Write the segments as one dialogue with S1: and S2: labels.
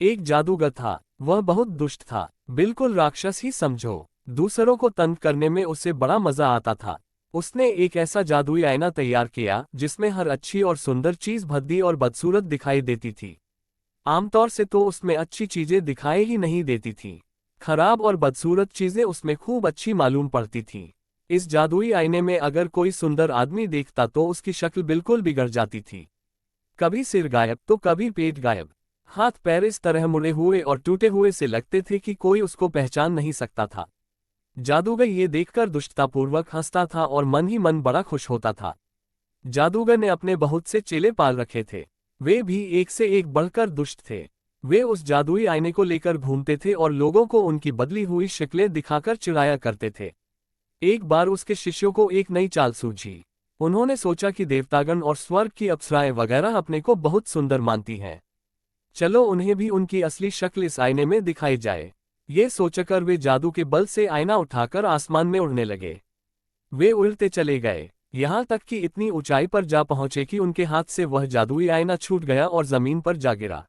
S1: एक जादूगर था। वह बहुत दुष्ट था, बिल्कुल राक्षस ही समझो। दूसरों को तंग करने में उसे बड़ा मजा आता था। उसने एक ऐसा जादुई आईना तैयार किया जिसमें हर अच्छी और सुंदर चीज भद्दी और बदसूरत दिखाई देती थी। आमतौर से तो उसमें अच्छी चीजें दिखाई ही नहीं देती थीं। खराब और बदसूरत चीजें उसमें खूब अच्छी मालूम पड़ती थीं। इस जादुई आईने में अगर कोई सुंदर आदमी देखता तो उसकी शक्ल बिल्कुल बिगड़ जाती थी। कभी सिर गायब तो कभी पेट गायब। हाथ पैर इस तरह मुड़े हुए और टूटे हुए से लगते थे कि कोई उसको पहचान नहीं सकता था। जादूगर ये देखकर दुष्टतापूर्वक हंसता था और मन ही मन बड़ा खुश होता था। जादूगर ने अपने बहुत से चेले पाल रखे थे। वे भी एक से एक बढ़कर दुष्ट थे। वे उस जादुई आईने को लेकर घूमते थे और लोगों को उनकी बदली हुई शक्लें दिखाकर चिढ़ाया करते थे। एक बार उसके शिष्यों को एक नई चाल सूझी। उन्होंने सोचा कि देवतागण और स्वर्ग की अप्सराएं वगैरह अपने को बहुत सुंदर मानती हैं। चलो उन्हें भी उनकी असली शक्ल इस आईने में दिखाई जाए। ये सोचकर वे जादू के बल से आईना उठाकर आसमान में उड़ने लगे। वे उड़ते चले गए, यहाँ तक कि इतनी ऊंचाई पर जा पहुंचे कि उनके हाथ से वह जादुई आईना छूट गया और जमीन पर जा गिरा।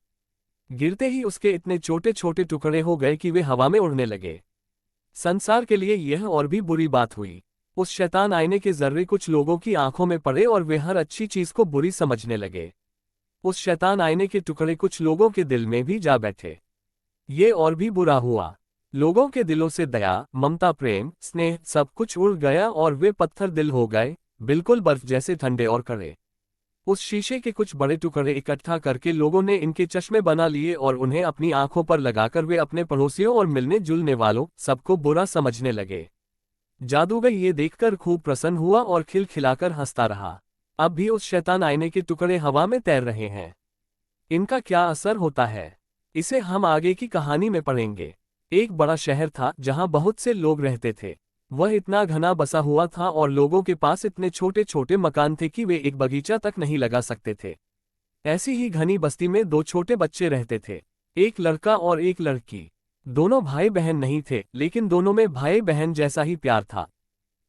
S1: गिरते ही उसके इतने छोटे छोटे टुकड़े हो गए कि वे हवा में उड़ने लगे। संसार के लिए यह और भी बुरी बात हुई। उस शैतान आईने के जर्रे कुछ लोगों की आंखों में पड़े और वे हर अच्छी चीज को बुरी समझने लगे। उस शैतान आईने के टुकड़े कुछ लोगों के दिल में भी जा बैठे। ये और भी बुरा हुआ। लोगों के दिलों से दया, ममता, प्रेम, स्नेह सब कुछ उड़ गया और वे पत्थर दिल हो गए, बिल्कुल बर्फ जैसे ठंडे और कड़े। उस शीशे के कुछ बड़े टुकड़े इकट्ठा करके लोगों ने इनके चश्मे बना लिए और उन्हें अपनी आंखों पर लगाकर वे अपने पड़ोसियों और मिलने जुलने वालों सबको बुरा समझने लगे। जादूगर ये देखकर खूब प्रसन्न हुआ और खिलखिलाकर हंसता रहा। अब भी उस शैतान आईने के टुकड़े हवा में तैर रहे हैं। इनका क्या असर होता है, इसे हम आगे की कहानी में पढ़ेंगे। एक बड़ा शहर था जहां बहुत से लोग रहते थे। वह इतना घना बसा हुआ था और लोगों के पास इतने छोटे छोटे मकान थे कि वे एक बगीचा तक नहीं लगा सकते थे। ऐसी ही घनी बस्ती में दो छोटे बच्चे रहते थे, एक लड़का और एक लड़की। दोनों भाई बहन नहीं थे, लेकिन दोनों में भाई बहन जैसा ही प्यार था।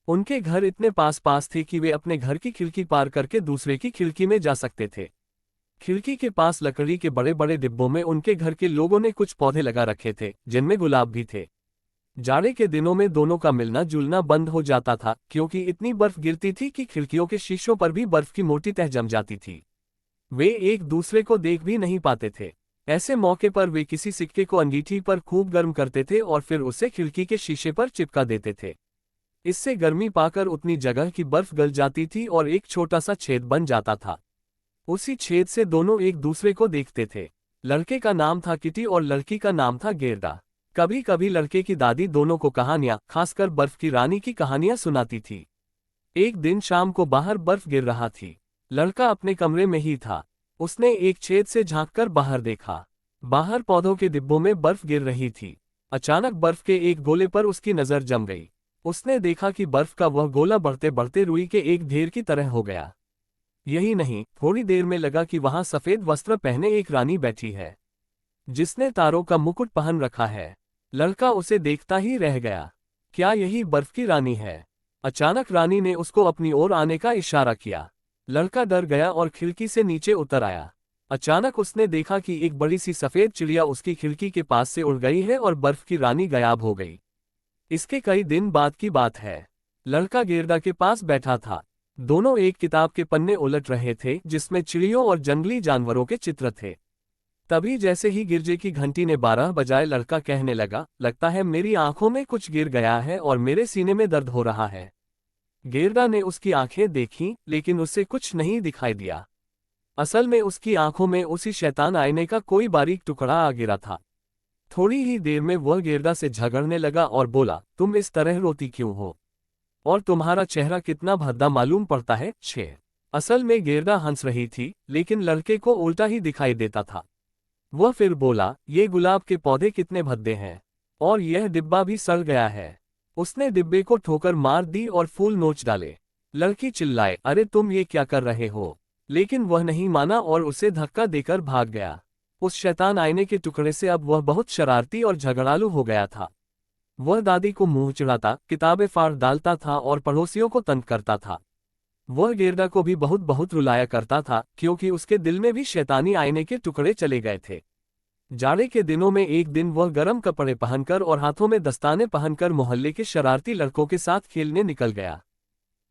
S1: उनके घर इतने पास पास थे कि वे अपने घर की खिड़की पार करके दूसरे की खिड़की में जा सकते थे। खिड़की के पास लकड़ी के बड़े बड़े डिब्बों में उनके घर के लोगों ने कुछ पौधे लगा रखे थे जिनमें गुलाब भी थे। जाड़े के दिनों में दोनों का मिलना जुलना बंद हो जाता था क्योंकि इतनी बर्फ गिरती थी कि खिड़कियों के शीशों पर भी बर्फ की मोटी तह जम जाती थी। वे एक दूसरे को देख भी नहीं पाते थे। ऐसे मौके पर वे किसी सिक्के को अंगीठी पर खूब गर्म करते थे और फिर उसे खिड़की के शीशे पर चिपका देते थे। इससे गर्मी पाकर उतनी जगह की बर्फ गल जाती थी और एक छोटा सा छेद बन जाता था। उसी छेद से दोनों एक दूसरे को देखते थे। लड़के का नाम था किटी और लड़की का नाम था गेरदा। कभी कभी लड़के की दादी दोनों को कहानियां, खासकर बर्फ की रानी की कहानियां सुनाती थी। एक दिन शाम को बाहर बर्फ गिर रहा थी। लड़का अपने कमरे में ही था। उसने एक छेद से झांककर बाहर देखा। बाहर पौधों के डिब्बों में बर्फ गिर रही थी। अचानक बर्फ के एक गोले पर उसकी नजर जम गई। उसने देखा कि बर्फ का वह गोला बढ़ते बढ़ते रुई के एक ढेर की तरह हो गया। यही नहीं, थोड़ी देर में लगा कि वहां सफेद वस्त्र पहने एक रानी बैठी है, जिसने तारों का मुकुट पहन रखा है। लड़का उसे देखता ही रह गया। क्या यही बर्फ की रानी है? अचानक रानी ने उसको अपनी ओर आने का इशारा किया। लड़का डर गया और खिड़की से नीचे उतर आया। अचानक उसने देखा कि एक बड़ी सी सफेद चिड़िया उसकी खिड़की के पास से उड़ गई है और बर्फ की रानी गायब हो गई। इसके कई दिन बाद की बात है। लड़का गेरदा के पास बैठा था। दोनों एक किताब के पन्ने उलट रहे थे जिसमें चिड़ियों और जंगली जानवरों के चित्र थे। तभी जैसे ही गिरजे की घंटी ने 12 बजाए, लड़का कहने लगा, लगता है मेरी आंखों में कुछ गिर गया है और मेरे सीने में दर्द हो रहा है। गेरदा ने उसकी आंखें देखीं, लेकिन उससे कुछ नहीं दिखाई दिया। असल में उसकी आंखों में उसी शैतान आईने का कोई बारीक टुकड़ा आ गिरा था। थोड़ी ही देर में वह गेरदा से झगड़ने लगा और बोला, तुम इस तरह रोती क्यों हो? और तुम्हारा चेहरा कितना भद्दा मालूम पड़ता है। छे असल में गेरदा हंस रही थी, लेकिन लड़के को उल्टा ही दिखाई देता था। वह फिर बोला, ये गुलाब के पौधे कितने भद्दे हैं, और यह डिब्बा भी सड़ गया है। उसने डिब्बे को ठोकर मार दी और फूल नोच डाले। लड़की चिल्लाए, अरे तुम ये क्या कर रहे हो? लेकिन वह नहीं माना और उसे धक्का देकर भाग गया। उस शैतान आईने के टुकड़े से अब वह बहुत शरारती और झगड़ालू हो गया था। वह दादी को मुंह चिढ़ाता, किताबें फाड़ डालता था और पड़ोसियों को तंग करता था। वह गेरदा को भी बहुत बहुत रुलाया करता था क्योंकि उसके दिल में भी शैतानी आईने के टुकड़े चले गए थे। जाड़े के दिनों में एक दिन वह गर्म कपड़े पहनकर और हाथों में दस्ताने पहनकर मोहल्ले के शरारती लड़कों के साथ खेलने निकल गया।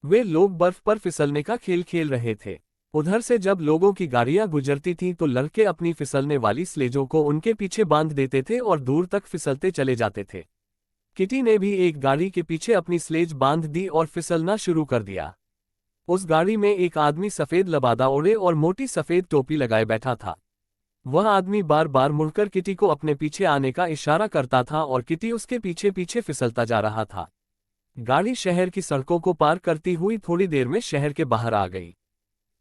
S1: वे लोग बर्फ पर फिसलने का खेल खेल रहे थे। उधर से जब लोगों की गाड़ियां गुजरती थीं तो लड़के अपनी फिसलने वाली स्लेजों को उनके पीछे बांध देते थे और दूर तक फिसलते चले जाते थे। किटी ने भी एक गाड़ी के पीछे अपनी स्लेज बांध दी और फिसलना शुरू कर दिया। उस गाड़ी में एक आदमी सफेद लबादा ओढ़े और मोटी सफेद टोपी लगाए बैठा था। वह आदमी बार बार मुड़कर किटी को अपने पीछे आने का इशारा करता था और किटी उसके पीछे पीछे फिसलता जा रहा था। गाड़ी शहर की सड़कों को पार करती हुई थोड़ी देर में शहर के बाहर आ गई।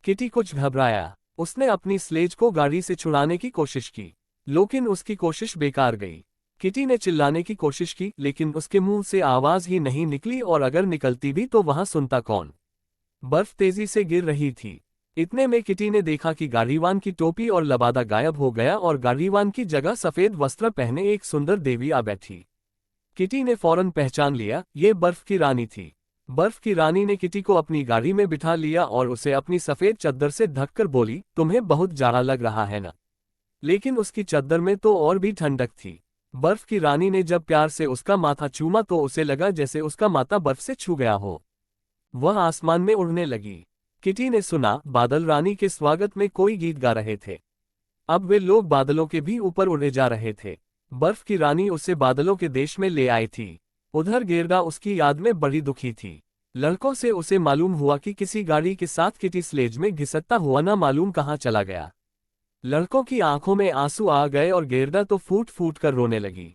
S1: किटी कुछ घबराया। उसने अपनी स्लेज को गाड़ी से छुड़ाने की कोशिश की, लेकिन उसकी कोशिश बेकार गई। किटी ने चिल्लाने की कोशिश की, लेकिन उसके मुंह से आवाज ही नहीं निकली, और अगर निकलती भी तो वहां सुनता कौन। बर्फ तेजी से गिर रही थी। इतने में किटी ने देखा कि गाड़ीवान की टोपी और लबादा गायब हो गया और गाड़ीवान की जगह सफेद वस्त्र पहने एक सुंदर देवी आ बैठी। किटी ने फौरन पहचान लिया, ये बर्फ की रानी थी। बर्फ की रानी ने किटी को अपनी गाड़ी में बिठा लिया और उसे अपनी सफेद चद्दर से ढककर बोली, तुम्हें बहुत जाड़ा लग रहा है ना। लेकिन उसकी चद्दर में तो और भी ठंडक थी। बर्फ की रानी ने जब प्यार से उसका माथा चूमा तो उसे लगा जैसे उसका माथा बर्फ से छू गया हो। वह आसमान में उड़ने लगी। किटी ने सुना बादल रानी के स्वागत में कोई गीत गा रहे थे। अब वे लोग बादलों के भी ऊपर उड़े जा रहे थे। बर्फ की रानी उसे बादलों के देश में ले आई थी। उधर गेरदा उसकी याद में बड़ी दुखी थी। लड़कों से उसे मालूम हुआ कि किसी गाड़ी के साथ किटी स्लेज में घिसटता हुआ ना मालूम कहाँ चला गया। लड़कों की आंखों में आंसू आ गए और गेरदा तो फूट फूट कर रोने लगी।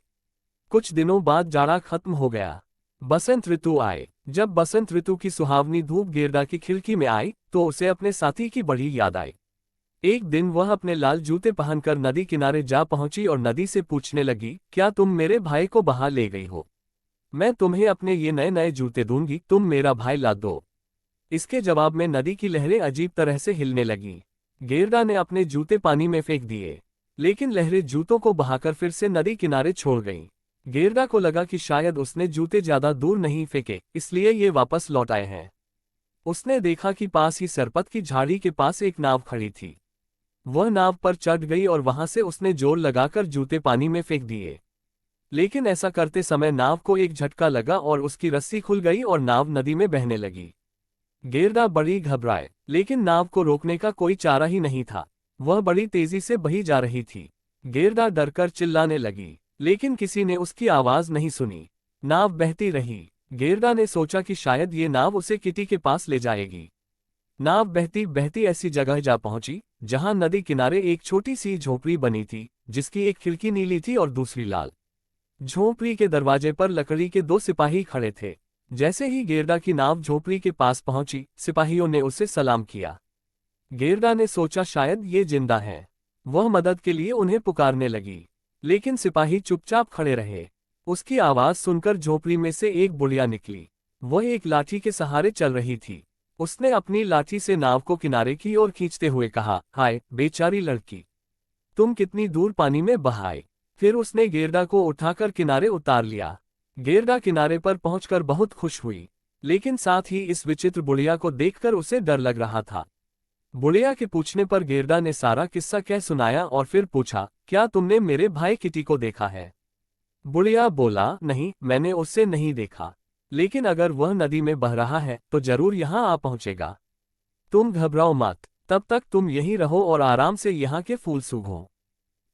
S1: कुछ दिनों बाद जाड़ा खत्म हो गया। बसंत ऋतु आए। जब बसंत ऋतु की सुहावनी धूप गेरदा की खिड़की में आई तो उसे अपने साथी की बड़ी याद आई। एक दिन वह अपने लाल जूते पहनकर नदी किनारे जा पहुंची और नदी से पूछने लगी, क्या तुम मेरे भाई को बहा ले गई हो? मैं तुम्हें अपने ये नए नए जूते दूंगी, तुम मेरा भाई ला दो। इसके जवाब में नदी की लहरें अजीब तरह से हिलने लगीं। गेरदा ने अपने जूते पानी में फेंक दिए, लेकिन लहरें जूतों को बहाकर फिर से नदी किनारे छोड़ गईं। गेरदा को लगा कि शायद उसने जूते ज्यादा दूर नहीं फेंके, इसलिए ये वापस लौट आए हैं। उसने देखा कि पास ही सरपत की झाड़ी के पास एक नाव खड़ी थी। वह नाव पर चढ़ गई और वहां से उसने जोर लगाकर जूते पानी में फेंक दिए। लेकिन ऐसा करते समय नाव को एक झटका लगा और उसकी रस्सी खुल गई और नाव नदी में बहने लगी। गेरदा बड़ी घबराए, लेकिन नाव को रोकने का कोई चारा ही नहीं था। वह बड़ी तेजी से बही जा रही थी। गेरदा डरकर चिल्लाने लगी, लेकिन किसी ने उसकी आवाज नहीं सुनी। नाव बहती रही। गेरदा ने सोचा कि शायद ये नाव उसे किटी के पास ले जाएगी। नाव बहती बहती ऐसी जगह जा पहुंची जहां नदी किनारे एक छोटी सी झोपड़ी बनी थी, जिसकी एक खिड़की नीली थी और दूसरी लाल। झोपड़ी के दरवाजे पर लकड़ी के 2 सिपाही खड़े थे। जैसे ही गेरदा की नाव झोपड़ी के पास पहुंची, सिपाहियों ने उसे सलाम किया। गेरदा ने सोचा शायद ये जिंदा है। वह मदद के लिए उन्हें पुकारने लगी, लेकिन सिपाही चुपचाप खड़े रहे। उसकी आवाज सुनकर झोपड़ी में से एक बुढ़िया निकली। वह एक लाठी के सहारे चल रही थी। उसने अपनी लाठी से नाव को किनारे की ओर खींचते हुए कहा, हाय बेचारी लड़की, तुम कितनी दूर पानी में बहाए। फिर उसने गेरदा को उठाकर किनारे उतार लिया। गेरदा किनारे पर पहुंचकर बहुत खुश हुई, लेकिन साथ ही इस विचित्र बुढ़िया को देखकर उसे डर लग रहा था। बुढ़िया के पूछने पर गेरदा ने सारा किस्सा कह सुनाया और फिर पूछा, क्या तुमने मेरे भाई किटी को देखा है? बुढ़िया बोला, नहीं, मैंने उसे नहीं देखा, लेकिन अगर वह नदी में बह रहा है तो जरूर यहाँ आ पहुंचेगा। तुम घबराओ मत, तब तक तुम यहीं रहो और आराम से यहाँ के फूल सूंघो।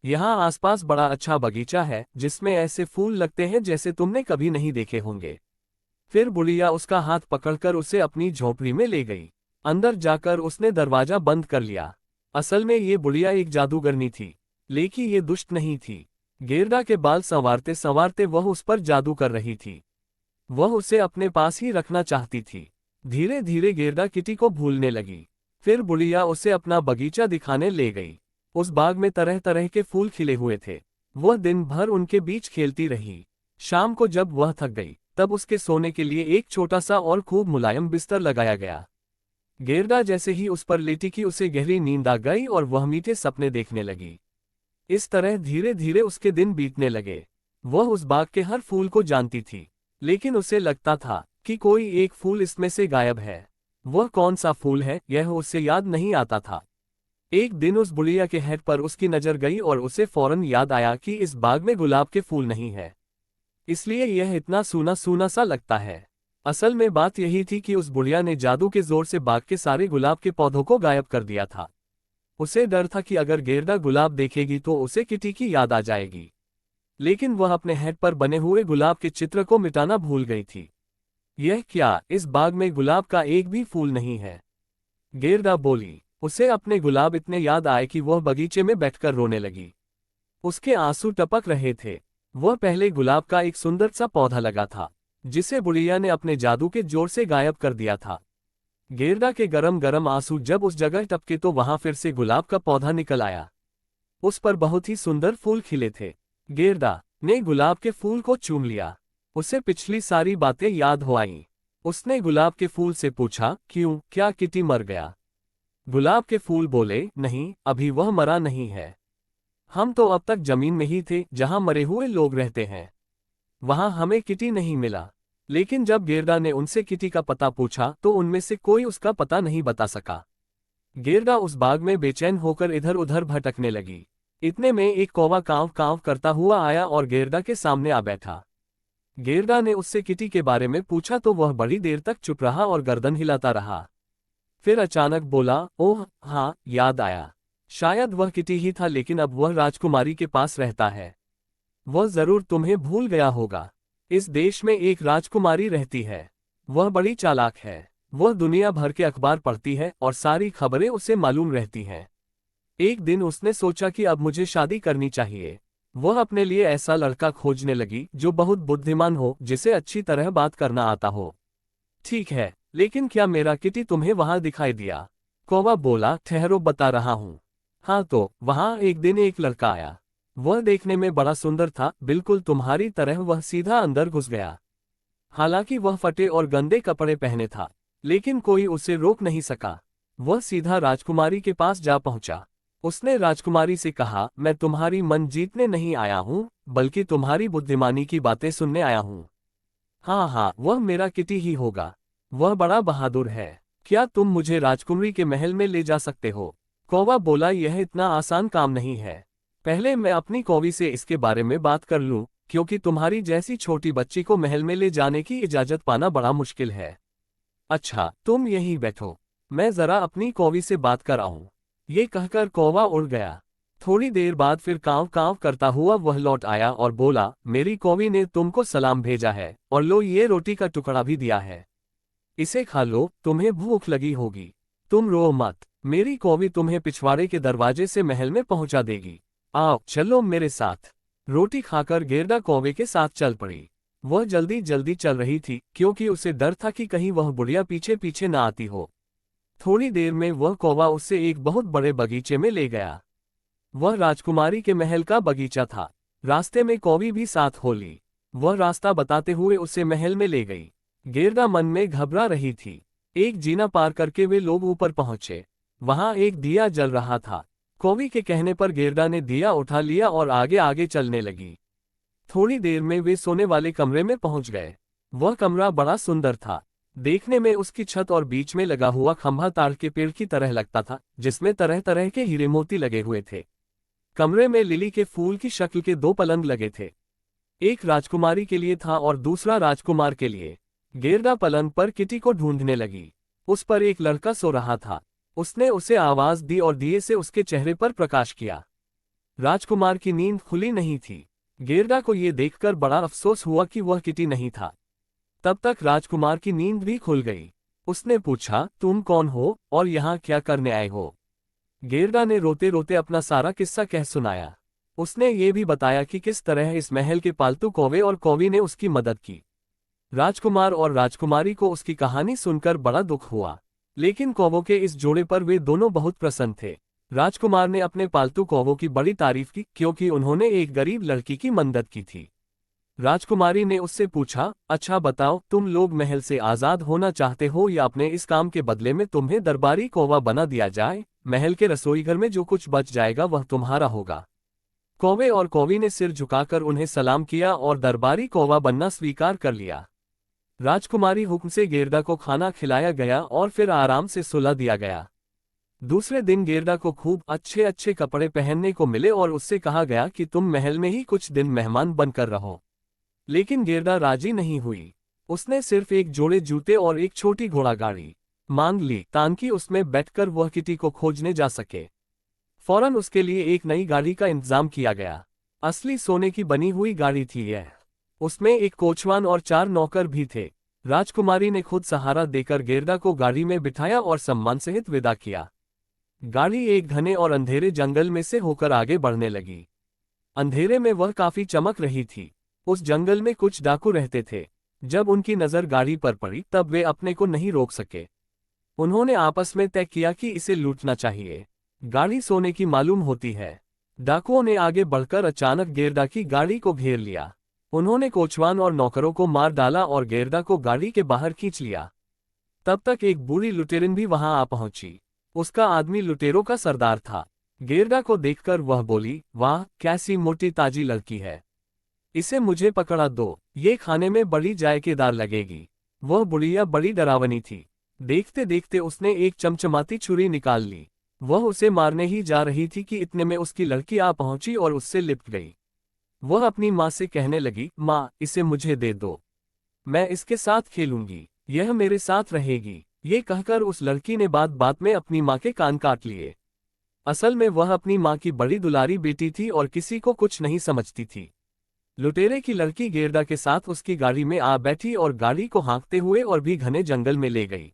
S1: यहाँ आसपास बड़ा अच्छा बगीचा है जिसमें ऐसे फूल लगते हैं जैसे तुमने कभी नहीं देखे होंगे। फिर बुढ़िया उसका हाथ पकड़कर उसे अपनी झोपड़ी में ले गई। अंदर जाकर उसने दरवाजा बंद कर लिया। असल में ये बुढ़िया एक जादूगरनी थी, लेकिन ये दुष्ट नहीं थी। गेरदा के बाल संवारते संवारते वह उस पर जादू कर रही थी। वह उसे अपने पास ही रखना चाहती थी। धीरे धीरे गेरदा किटी को भूलने लगी। फिर बुढ़िया उसे अपना बगीचा दिखाने ले गई। उस बाग में तरह तरह के फूल खिले हुए थे। वह दिन भर उनके बीच खेलती रही। शाम को जब वह थक गई तब उसके सोने के लिए एक छोटा सा और खूब मुलायम बिस्तर लगाया गया। गेरदा जैसे ही उस पर लेटी कि उसे गहरी नींद आ गई और वह मीठे सपने देखने लगी। इस तरह धीरे धीरे उसके दिन बीतने लगे। वह उस बाग के हर फूल को जानती थी, लेकिन उसे लगता था कि कोई एक फूल इसमें से गायब है। वह कौन सा फूल है यह उसे याद नहीं आता था। एक दिन उस बुढ़िया के हेड पर उसकी नजर गई और उसे फौरन याद आया कि इस बाग में गुलाब के फूल नहीं है, इसलिए यह इतना सूना सूना सा लगता है। असल में बात यही थी कि उस बुढ़िया ने जादू के जोर से बाग के सारे गुलाब के पौधों को गायब कर दिया था। उसे डर था कि अगर गेरदा गुलाब देखेगी तो उसे किटी की याद आ जाएगी, लेकिन वह अपने हेड पर बने हुए गुलाब के चित्र को मिटाना भूल गई थी। यह क्या, इस बाग में गुलाब का एक भी फूल नहीं है? गेरदा बोली। उसे अपने गुलाब इतने याद आए कि वह बगीचे में बैठकर रोने लगी। उसके आंसू टपक रहे थे। वह पहले गुलाब का एक सुंदर सा पौधा लगा था, जिसे बुढ़िया ने अपने जादू के जोर से गायब कर दिया था। गेरदा के गरम गरम आंसू जब उस जगह टपके तो वहां फिर से गुलाब का पौधा निकल आया। उस पर बहुत ही सुंदर फूल खिले थे। गेरदा ने गुलाब के फूल को चूम लिया। उसे पिछली सारी बातें याद हो आईं। उसने गुलाब के फूल से पूछा, क्यों, क्या किटी मर गया? गुलाब के फूल बोले, नहीं, अभी वह मरा नहीं है। हम तो अब तक जमीन में ही थे जहां मरे हुए लोग रहते हैं। वहां हमें किटी नहीं मिला। लेकिन जब गेरदा ने उनसे किटी का पता पूछा तो उनमें से कोई उसका पता नहीं बता सका। गेरदा उस बाग में बेचैन होकर इधर उधर भटकने लगी। इतने में एक कौवा कांव कांव करता हुआ आया और गेरदा के सामने आ बैठा। गेरदा ने उससे किटी के बारे में पूछा तो वह बड़ी देर तक चुप रहा और गर्दन हिलाता रहा। फिर अचानक बोला, ओह हाँ, याद आया। शायद वह किटी ही था, लेकिन अब वह राजकुमारी के पास रहता है। वह जरूर तुम्हें भूल गया होगा। इस देश में एक राजकुमारी रहती है। वह बड़ी चालाक है। वह दुनिया भर के अखबार पढ़ती है और सारी खबरें उसे मालूम रहती हैं। एक दिन उसने सोचा कि अब मुझे शादी करनी चाहिए। वह अपने लिए ऐसा लड़का खोजने लगी जो बहुत बुद्धिमान हो, जिसे अच्छी तरह बात करना आता हो। ठीक है, लेकिन क्या मेरा किटी तुम्हें वहां दिखाई दिया? कौवा बोला, ठहरो, बता रहा हूँ। हाँ तो, वहां एक दिन एक लड़का आया। वह देखने में बड़ा सुंदर था, बिल्कुल तुम्हारी तरह। वह सीधा अंदर घुस गया। हालांकि वह फटे और गंदे कपड़े पहने था, लेकिन कोई उसे रोक नहीं सका। वह सीधा राजकुमारी के पास जा पहुंचा। उसने राजकुमारी से कहा, मैं तुम्हारी मन जीतने नहीं आया हूँ, बल्कि तुम्हारी बुद्धिमानी की बातें सुनने आया हूँ। हाँ हाँ, वह मेरा किटी ही होगा। वह बड़ा बहादुर है। क्या तुम मुझे राजकुमारी के महल में ले जा सकते हो? कौवा बोला, यह इतना आसान काम नहीं है। पहले मैं अपनी कौवी से इसके बारे में बात कर लूं, क्योंकि तुम्हारी जैसी छोटी बच्ची को महल में ले जाने की इजाजत पाना बड़ा मुश्किल है। अच्छा, तुम यहीं बैठो, मैं जरा अपनी कौवी से बात कर आऊं। ये कहकर कौवा उड़ गया। थोड़ी देर बाद फिर कांव कांव करता हुआ वह लौट आया और बोला, मेरी कौवी ने तुमको सलाम भेजा है, और लो, ये रोटी का टुकड़ा भी दिया है। इसे खा लो, तुम्हें भूख लगी होगी। तुम रो मत, मेरी कौवी तुम्हें पिछवाड़े के दरवाजे से महल में पहुंचा देगी। आओ, चलो मेरे साथ। रोटी खाकर गेरदा कौवे के साथ चल पड़ी। वह जल्दी जल्दी चल रही थी, क्योंकि उसे डर था कि कहीं वह बुढ़िया पीछे पीछे ना आती हो। थोड़ी देर में वह कौवा उससे एक बहुत बड़े बगीचे में ले गया। वह राजकुमारी के महल का बगीचा था। रास्ते में कौवी भी साथ हो ली। वह रास्ता बताते हुए उसे महल में ले गई। गेरदा मन में घबरा रही थी। एक जीना पार करके वे लोग ऊपर पहुंचे। वहां एक दिया जल रहा था। कौवी के कहने पर गेरदा ने दिया उठा लिया और आगे आगे चलने लगी। थोड़ी देर में वे सोने वाले कमरे में पहुंच गए। वह कमरा बड़ा सुंदर था। देखने में उसकी छत और बीच में लगा हुआ खंभा ताड़ के पेड़ की तरह लगता था, जिसमें तरह तरह के हीरे मोती लगे हुए थे। कमरे में लिली के फूल की शक्ल के 2 पलंग लगे थे। एक राजकुमारी के लिए था और दूसरा राजकुमार के लिए। गेरदा पलंग पर किटी को ढूंढने लगी। उस पर एक लड़का सो रहा था। उसने उसे आवाज दी और दिए से उसके चेहरे पर प्रकाश किया। राजकुमार की नींद खुली नहीं थी। गेरदा को यह देखकर बड़ा अफसोस हुआ कि वह किटी नहीं था। तब तक राजकुमार की नींद भी खुल गई। उसने पूछा, तुम कौन हो और यहाँ क्या करने आए हो? गेरदा ने रोते रोते अपना सारा किस्सा कह सुनाया। उसने ये भी बताया कि किस तरह इस महल के पालतू कौवे और कौवी ने उसकी मदद की। राजकुमार और राजकुमारी को उसकी कहानी सुनकर बड़ा दुख हुआ, लेकिन कौवों के इस जोड़े पर वे दोनों बहुत प्रसन्न थे। राजकुमार ने अपने पालतू कौवों की बड़ी तारीफ की, क्योंकि उन्होंने एक गरीब लड़की की मदद की थी। राजकुमारी ने उससे पूछा, अच्छा बताओ, तुम लोग महल से आजाद होना चाहते हो या अपने इस काम के बदले में तुम्हें दरबारी कौवा बना दिया जाए? महल के रसोईघर में जो कुछ बच जाएगा वह तुम्हारा होगा। कौवे और कौवी ने सिर झुकाकर उन्हें सलाम किया और दरबारी कौवा बनना स्वीकार कर लिया। राजकुमारी हुक्म से गेरदा को खाना खिलाया गया और फिर आराम से सुला दिया गया। दूसरे दिन गेरदा को खूब अच्छे अच्छे कपड़े पहनने को मिले और उससे कहा गया कि तुम महल में ही कुछ दिन मेहमान बनकर रहो। लेकिन गेरदा राजी नहीं हुई। उसने सिर्फ एक जोड़े जूते और एक छोटी घोड़ा गाड़ी मांग ली ताकि उसमें बैठकर वह किटी को खोजने जा सके। फौरन उसके लिए एक नई गाड़ी का इंतजाम किया गया। असली सोने की बनी हुई गाड़ी थी यह। उसमें एक कोचवान और 4 नौकर भी थे। राजकुमारी ने खुद सहारा देकर गेरदा को गाड़ी में बिठाया और सम्मान सहित विदा किया। गाड़ी एक घने और अंधेरे जंगल में से होकर आगे बढ़ने लगी। अंधेरे में वह काफी चमक रही थी। उस जंगल में कुछ डाकू रहते थे। जब उनकी नजर गाड़ी पर पड़ी तब वे अपने को नहीं रोक सके। उन्होंने आपस में तय किया कि इसे लूटना चाहिए। गाड़ी सोने की मालूम होती है। डाकुओं ने आगे बढ़कर अचानक गेरदा की गाड़ी को घेर लिया। उन्होंने कोचवान और नौकरों को मार डाला और गेरदा को गाड़ी के बाहर खींच लिया। तब तक एक बूढ़ी लुटेरिन भी वहां आ पहुंची। उसका आदमी लुटेरों का सरदार था। गेरदा को देखकर वह बोली, वाह कैसी मोटी ताजी लड़की है, इसे मुझे पकड़ा दो, ये खाने में बड़ी जायकेदार लगेगी। वह बुढ़िया बड़ी डरावनी थी। देखते देखते उसने एक चमचमाती छुरी निकाल ली। वह उसे मारने ही जा रही थी कि इतने में उसकी लड़की आ पहुंची और उससे लिपट गई। वह अपनी माँ से कहने लगी, माँ इसे मुझे दे दो, मैं इसके साथ खेलूंगी, यह मेरे साथ रहेगी। ये कहकर उस लड़की ने बात बात में अपनी माँ के कान काट लिए। असल में वह अपनी माँ की बड़ी दुलारी बेटी थी और किसी को कुछ नहीं समझती थी। लुटेरे की लड़की गेरदा के साथ उसकी गाड़ी में आ बैठी और गाड़ी को हाँकते हुए और भी घने जंगल में ले गई।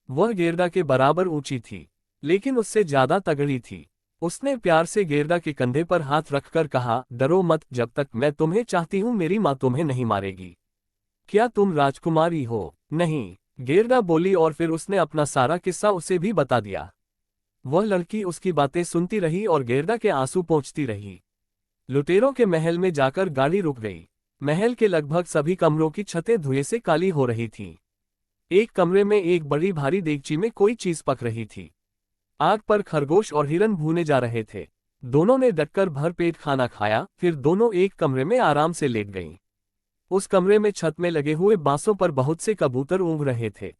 S1: वह गेरदा के बराबर ऊंची थी, लेकिन उससे ज्यादा तगड़ी थी। उसने प्यार से गेरदा के कंधे पर हाथ रखकर कहा, डरो मत, जब तक मैं तुम्हें चाहती हूँ मेरी माँ तुम्हें नहीं मारेगी। क्या तुम राजकुमारी हो? नहीं, गेरदा बोली और फिर उसने अपना सारा किस्सा उसे भी बता दिया। वह लड़की उसकी बातें सुनती रही और गेरदा के आंसू पोंछती रही। लुटेरों के महल में जाकर गाड़ी रुक गई। महल के लगभग सभी कमरों की छतें धुएं से काली हो रही थीं। एक कमरे में एक बड़ी भारी देगची में कोई चीज पक रही थी। आग पर खरगोश और हिरन भूने जा रहे थे। दोनों ने डटकर भरपेट खाना खाया, फिर दोनों एक कमरे में आराम से लेट गईं। उस कमरे में छत में लगे हुए बांसों पर बहुत से कबूतर ऊँघ रहे थे।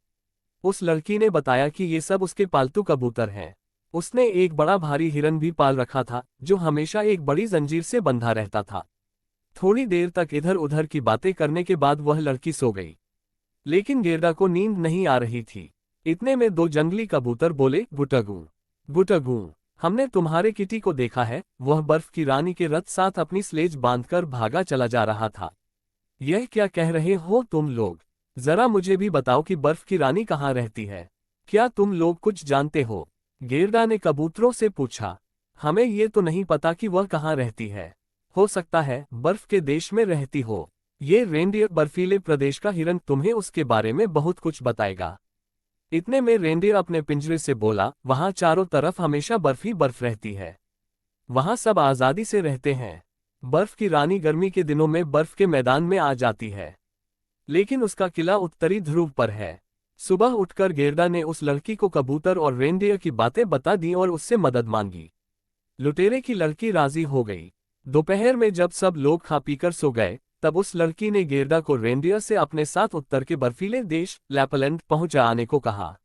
S1: उस लड़की ने बताया कि ये सब उसके पालतू कबूतर हैं। उसने एक बड़ा भारी हिरन भी पाल रखा था, जो हमेशा एक बड़ी जंजीर से बंधा रहता था। थोड़ी देर तक इधर उधर की बातें करने के बाद वह लड़की सो गई। लेकिन गेरदा को नींद नहीं आ रही थी। इतने में 2 जंगली कबूतर बोले, गुटगू गुटगू, हमने तुम्हारे किटी को देखा है। वह बर्फ की रानी के रथ साथ अपनी स्लेज बांधकर भागा चला जा रहा था। यह क्या कह रहे हो तुम लोग? जरा मुझे भी बताओ कि बर्फ की रानी कहाँ रहती है। क्या तुम लोग कुछ जानते हो? गेरदा ने कबूतरों से पूछा। हमें ये तो नहीं पता कि वह कहाँ रहती है। हो सकता है बर्फ के देश में रहती हो। ये रेंडियर बर्फीले प्रदेश का हिरन तुम्हें उसके बारे में बहुत कुछ बताएगा। इतने में रेंडियर अपने पिंजरे से बोला, वहां चारों तरफ हमेशा बर्फ ही बर्फ रहती है। वहां सब आजादी से रहते हैं। बर्फ की रानी गर्मी के दिनों में बर्फ के मैदान में आ जाती है, लेकिन उसका किला उत्तरी ध्रुव पर है। सुबह उठकर गेरदा ने उस लड़की को कबूतर और रेंडियर की बातें बता दी और उससे मदद मांगी। लुटेरे की लड़की राजी हो गई। दोपहर में जब सब लोग खा पीकर सो गए, तब उस लड़की ने गेरदा को रेंडियर से अपने साथ उत्तर के बर्फीले देश लैपलैंड पहुंचा आने को कहा।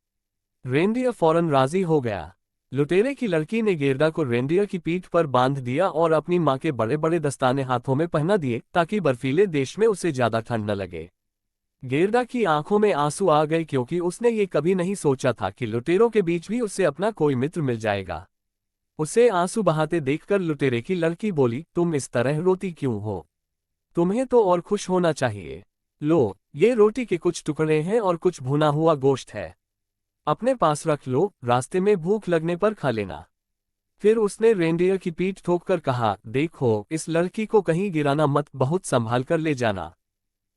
S1: रेंडियर फौरन राजी हो गया। लुटेरे की लड़की ने गेरदा को रेंडियर की पीठ पर बांध दिया और अपनी माँ के बड़े बड़े दस्ताने हाथों में पहना दिए ताकि बर्फीले देश में उसे ज्यादा ठंड न लगे। गेरदा की आंखों में आंसू आ गए क्योंकि उसने ये कभी नहीं सोचा था कि लुटेरों के बीच भी उसे अपना कोई मित्र मिल जाएगा। उसे आंसू बहाते देखकर लुटेरे की लड़की बोली, तुम इस तरह रोती क्यों हो? तुम्हें तो और खुश होना चाहिए। लो, ये रोटी के कुछ टुकड़े हैं और कुछ भुना हुआ गोश्त है। अपने पास रख लो, रास्ते में भूख लगने पर खा लेना। फिर उसने रेंडियर की पीठ ठोककर कहा, देखो इस लड़की को कहीं गिराना मत, बहुत संभाल कर ले जाना।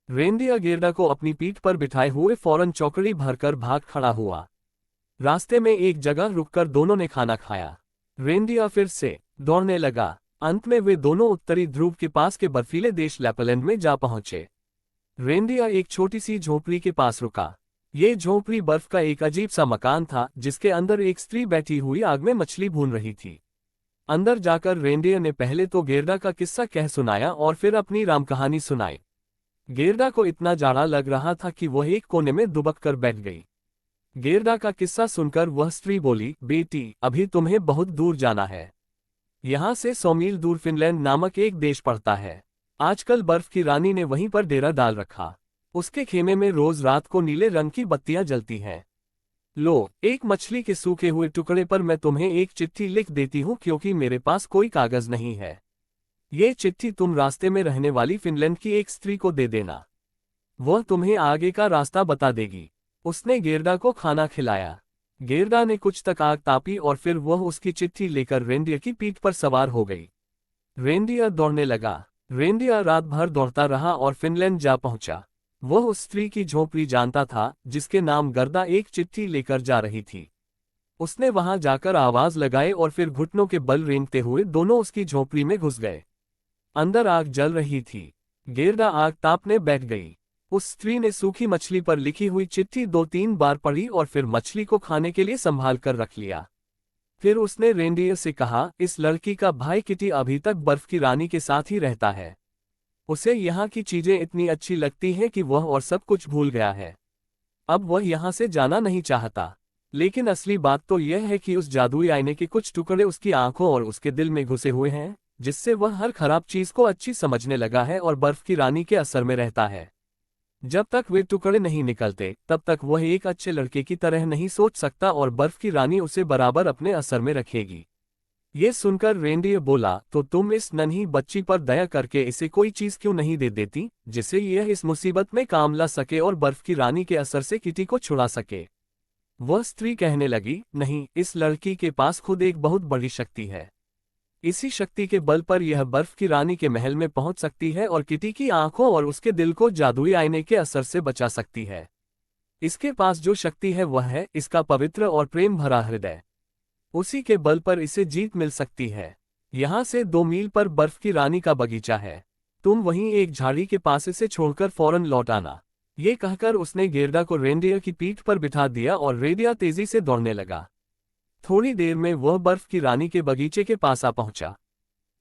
S1: रेंडियर गेरदा को अपनी पीठ पर बिठाए हुए फौरन चौकड़ी भरकर भाग खड़ा हुआ। रास्ते में एक जगह रुककर दोनों ने खाना खाया। रेंडियर फिर से दौड़ने लगा। अंत में वे दोनों उत्तरी ध्रुव के पास के बर्फीले देश लैपलैंड में जा पहुंचे। रेंडियर एक छोटी सी झोपड़ी के पास रुका। ये झोपड़ी बर्फ का एक अजीब सा मकान था, जिसके अंदर एक स्त्री बैठी हुई आग में मछली भून रही थी। अंदर जाकर रेंडियर ने पहले तो गेरदा का किस्सा कह सुनाया और फिर अपनी राम कहानी सुनाई। गेरदा को इतना जाड़ा लग रहा था कि वह एक कोने में दुबक कर बैठ गई। गेरडा का किस्सा सुनकर वह स्त्री बोली, बेटी अभी तुम्हें बहुत दूर जाना है। यहाँ से 100 मील दूर फिनलैंड नामक एक देश पड़ता है। आजकल बर्फ की रानी ने वहीं पर डेरा डाल रखा। उसके खेमे में रोज रात को नीले रंग की बत्तियां जलती हैं। लो, एक मछली के सूखे हुए टुकड़े पर मैं तुम्हें एक चिट्ठी लिख देती हूँ क्योंकि मेरे पास कोई कागज नहीं है। ये चिट्ठी तुम रास्ते में रहने वाली फिनलैंड की एक स्त्री को दे देना। वह तुम्हें आगे का रास्ता बता देगी। उसने गेरडा को खाना खिलाया। गेरडा ने कुछ तक आग तापी और फिर वह उसकी चिट्ठी लेकर रेंडियर की पीठ पर सवार हो गई। रेंडियर दौड़ने लगा। रेंडियर रात भर दौड़ता रहा और फिनलैंड जा पहुंचा। वह उस स्त्री की झोपड़ी जानता था जिसके नाम गर्दा एक चिट्ठी लेकर जा रही थी। उसने वहां जाकर आवाज लगाई और फिर घुटनों के बल रेंगते हुए दोनों उसकी झोपड़ी में घुस गए। अंदर आग जल रही थी। गेरडा आग तापने बैठ गई। उस स्त्री ने सूखी मछली पर लिखी हुई चिट्ठी 2-3 बार पढ़ी और फिर मछली को खाने के लिए संभाल कर रख लिया। फिर उसने रेंडियर से कहा, इस लड़की का भाई किटी अभी तक बर्फ की रानी के साथ ही रहता है। उसे यहाँ की चीजें इतनी अच्छी लगती हैं कि वह और सब कुछ भूल गया है। अब वह यहाँ से जाना नहीं चाहता। लेकिन असली बात तो यह है कि उस जादुई आईने के कुछ टुकड़े उसकी आंखों और उसके दिल में घुसे हुए हैं, जिससे वह हर खराब चीज को अच्छी समझने लगा है और बर्फ की रानी के असर में रहता है। जब तक वे टुकड़े नहीं निकलते तब तक वह एक अच्छे लड़के की तरह नहीं सोच सकता और बर्फ की रानी उसे बराबर अपने असर में रखेगी। ये सुनकर रेंडियर बोला, तो तुम इस नन्ही बच्ची पर दया करके इसे कोई चीज क्यों नहीं दे देती जिससे यह इस मुसीबत में काम ला सके और बर्फ की रानी के असर से किटी को छुड़ा सके। वह स्त्री कहने लगी, नहीं, इस लड़की के पास खुद एक बहुत बड़ी शक्ति है। इसी शक्ति के बल पर यह बर्फ की रानी के महल में पहुंच सकती है और किटी की आंखों और उसके दिल को जादुई आईने के असर से बचा सकती है। इसके पास जो शक्ति है वह है इसका पवित्र और प्रेम भरा हृदय। उसी के बल पर इसे जीत मिल सकती है। यहाँ से 2 मील पर बर्फ की रानी का बगीचा है। तुम वहीं एक झाड़ी के पास इसे छोड़कर फौरन लौट आना। ये कहकर उसने गेरडा को रेंडियर की पीठ पर बिठा दिया और रेंडियर तेजी से दौड़ने लगा। थोड़ी देर में वह बर्फ की रानी के बगीचे के पास आ पहुंचा।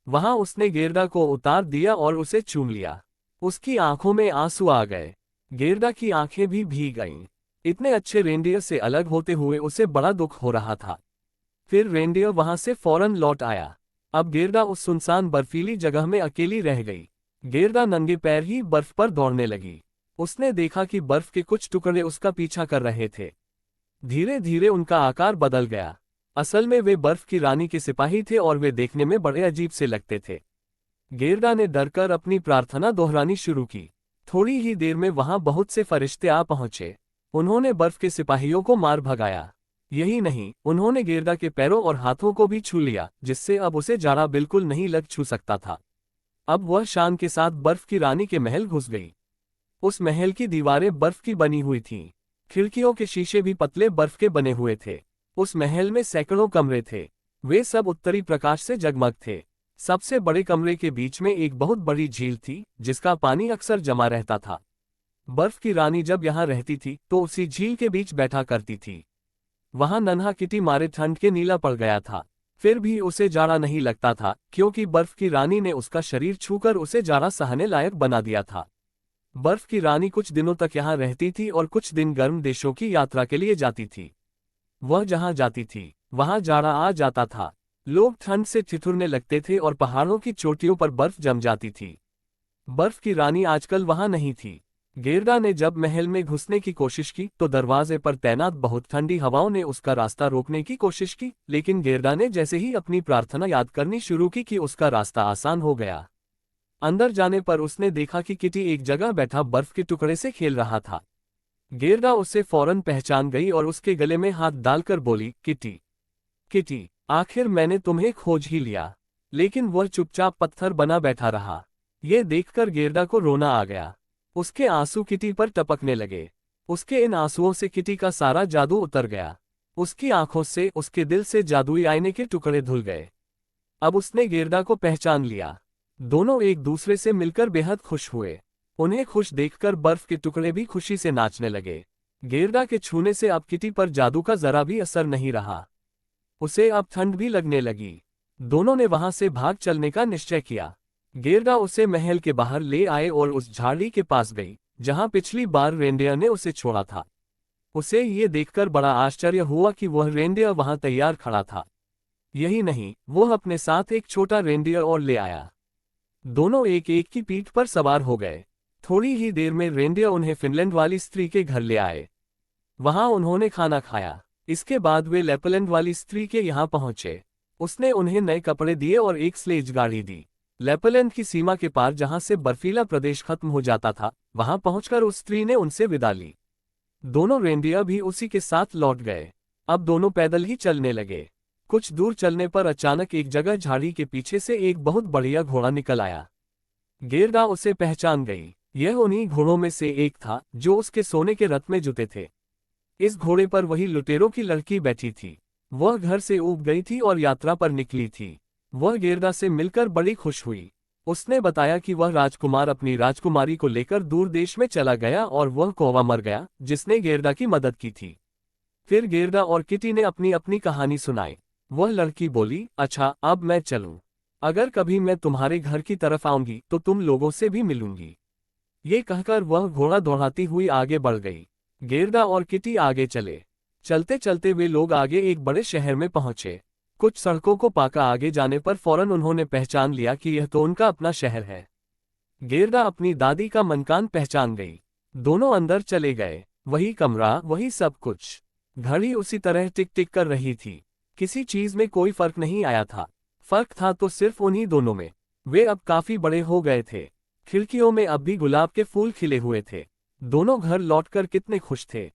S1: वहां उसने गेरडा को उतार दिया और उसे चूम लिया। उसकी आंखों में आंसू आ गए। गेरडा की आंखें भी भीग गईं। इतने अच्छे रेंडियर से अलग होते हुए उसे बड़ा दुख हो रहा था। फिर रेंडियर वहां से फौरन लौट आया। अब गेरडा उस सुनसान बर्फीली जगह में अकेली रह गई। गेरडा नंगे पैर ही बर्फ पर दौड़ने लगी। उसने देखा कि बर्फ के कुछ टुकड़े उसका पीछा कर रहे थे। धीरे धीरे उनका आकार बदल गया। असल में वे बर्फ की रानी के सिपाही थे और वे देखने में बड़े अजीब से लगते थे। गेरडा ने डरकर अपनी प्रार्थना दोहरानी शुरू की। थोड़ी ही देर में वहां बहुत से फरिश्ते आ पहुंचे। उन्होंने बर्फ के सिपाहियों को मार भगाया। यही नहीं, उन्होंने गेरडा के पैरों और हाथों को भी छू लिया, जिससे अब उसे जाड़ा बिल्कुल नहीं लग छू सकता था। अब वह शान के साथ बर्फ की रानी के महल घुस गई। उस महल की दीवारें बर्फ की बनी हुई थीं। खिड़कियों के शीशे भी पतले बर्फ के बने हुए थे। उस महल में सैकड़ों कमरे थे। वे सब उत्तरी प्रकाश से जगमग थे। सबसे बड़े कमरे के बीच में एक बहुत बड़ी झील थी जिसका पानी अक्सर जमा रहता था। बर्फ की रानी जब यहाँ रहती थी तो उसी झील के बीच बैठा करती थी। वहां नन्हा किटी मारे ठंड के नीला पड़ गया था। फिर भी उसे जाड़ा नहीं लगता था क्योंकि बर्फ की रानी ने उसका शरीर छूकर उसे जाड़ा सहने लायक बना दिया था। बर्फ की रानी कुछ दिनों तक यहाँ रहती थी और कुछ दिन गर्म देशों की यात्रा के लिए जाती थी। वह जहां जाती थी वहां जाड़ा आ जाता था। लोग ठंड से ठिठुरने लगते थे और पहाड़ों की चोटियों पर बर्फ जम जाती थी। बर्फ की रानी आजकल वहां नहीं थी। गेरडा ने जब महल में घुसने की कोशिश की तो दरवाजे पर तैनात बहुत ठंडी हवाओं ने उसका रास्ता रोकने की कोशिश की, लेकिन गेरडा ने जैसे ही अपनी प्रार्थना याद करनी शुरू की कि उसका रास्ता आसान हो गया। अंदर जाने पर उसने देखा कि किटी एक जगह बैठा बर्फ के टुकड़े से खेल रहा था। गेरडा उसे फौरन पहचान गई और उसके गले में हाथ डालकर बोली, किटी, किटी, आखिर मैंने तुम्हें खोज ही लिया। लेकिन वह चुपचाप पत्थर बना बैठा रहा। यह देखकर गेरडा को रोना आ गया। उसके आंसू किटी पर टपकने लगे। उसके इन आंसुओं से किटी का सारा जादू उतर गया। उसकी आंखों से, उसके दिल से जादुई आईने के टुकड़े धुल गए। अब उसने गेरडा को पहचान लिया। दोनों एक दूसरे से मिलकर बेहद खुश हुए। उन्हें खुश देखकर बर्फ के टुकड़े भी खुशी से नाचने लगे। गेरडा के छूने से अब किटी पर जादू का जरा भी असर नहीं रहा। उसे अब ठंड भी लगने लगी। दोनों ने वहां से भाग चलने का निश्चय किया। गेरडा उसे महल के बाहर ले आए और उस झाड़ी के पास गई जहां पिछली बार रेंडियर ने उसे छोड़ा था। उसे ये देखकर बड़ा आश्चर्य हुआ कि वह रेनडियर वहां तैयार खड़ा था। यही नहीं, वह अपने साथ एक छोटा रेनडियर और ले आया। दोनों एक एक की पीठ पर सवार हो गए। थोड़ी ही देर में रेनडियर उन्हें फिनलैंड वाली स्त्री के घर ले आए। वहां उन्होंने खाना खाया। इसके बाद वे लैपलैंड वाली स्त्री के यहाँ पहुंचे। उसने उन्हें नए कपड़े दिए और एक स्लेज गाड़ी दी। लैपलैंड की सीमा के पार जहां से बर्फीला प्रदेश खत्म हो जाता था, वहां पहुंचकर उस स्त्री ने उनसे विदा ली। दोनों रेनडियर भी उसी के साथ लौट गए। अब दोनों पैदल ही चलने लगे। कुछ दूर चलने पर अचानक एक जगह झाड़ी के पीछे से एक बहुत बढ़िया घोड़ा निकल आया। गेरदा उसे पहचान गई। यह उन्हीं घोड़ों में से एक था जो उसके सोने के रथ में जुटे थे। इस घोड़े पर वही लुटेरों की लड़की बैठी थी। वह घर से ऊब गई थी और यात्रा पर निकली थी। वह गेरदा से मिलकर बड़ी खुश हुई। उसने बताया कि वह राजकुमार अपनी राजकुमारी को लेकर दूर देश में चला गया और वह कौवा मर गया जिसने गेरदा की मदद की थी। फिर गेरदा और किटी ने अपनी अपनी कहानी सुनाई। वह लड़की बोली, अच्छा अब मैं चलूं। अगर कभी मैं तुम्हारे घर की तरफ आऊंगी तो तुम लोगों से भी मिलूंगी। ये कहकर वह घोड़ा दौड़ाती हुई आगे बढ़ गई। गेरदा और किटी आगे चले। चलते चलते वे लोग आगे एक बड़े शहर में पहुंचे। कुछ सड़कों को पाकर आगे जाने पर फौरन उन्होंने पहचान लिया कि यह तो उनका अपना शहर है। गेरदा अपनी दादी का मकान पहचान गई। दोनों अंदर चले गए। वही कमरा, वही सब कुछ। घड़ी उसी तरह टिक टिक कर रही थी। किसी चीज में कोई फर्क नहीं आया था। फर्क था तो सिर्फ उन्हीं दोनों में। वे अब काफी बड़े हो गए थे। खिड़कियों में अब भी गुलाब के फूल खिले हुए थे। दोनों घर लौटकर कितने खुश थे।